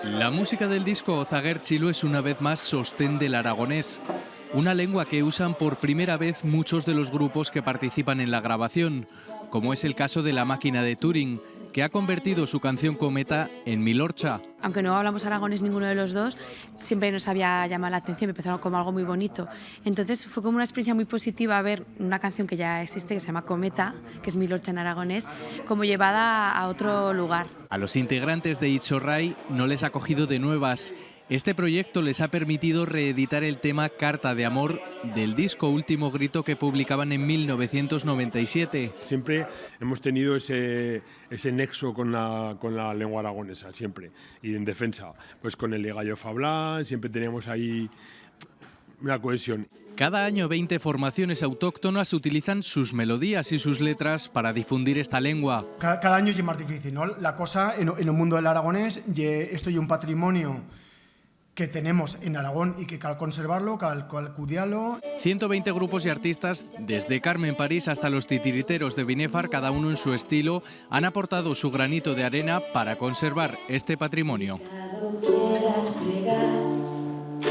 La música del disco Ozagertxilu es una vez más sostén del aragonés, una lengua que usan por primera vez muchos de los grupos que participan en la grabación, como es el caso de La Máquina de Turing, que ha convertido su canción Cometa en Milorcha. Aunque no hablamos aragonés ninguno de los dos, siempre nos había llamado la atención, empezó como algo muy bonito. Entonces fue como una experiencia muy positiva ver una canción que ya existe, que se llama Cometa, que es Milorcha en aragonés, como llevada a otro lugar. A los integrantes de Itzorrai no les ha cogido de nuevas. Este proyecto les ha permitido reeditar el tema Carta de Amor del disco Último Grito que publicaban en 1997. Siempre hemos tenido ese nexo con la lengua aragonesa, siempre. Y en defensa, pues con el Gallo Fablán, siempre teníamos ahí una cohesión. Cada año 20 formaciones autóctonas utilizan sus melodías y sus letras para difundir esta lengua. Cada año es más difícil, ¿no? La cosa en el mundo del aragonés, esto es un patrimonio que tenemos en Aragón y que cal conservarlo, cal cuidarlo. 120 grupos y artistas, desde Carmen París hasta los titiriteros de Binefar, cada uno en su estilo, han aportado su granito de arena para conservar este patrimonio.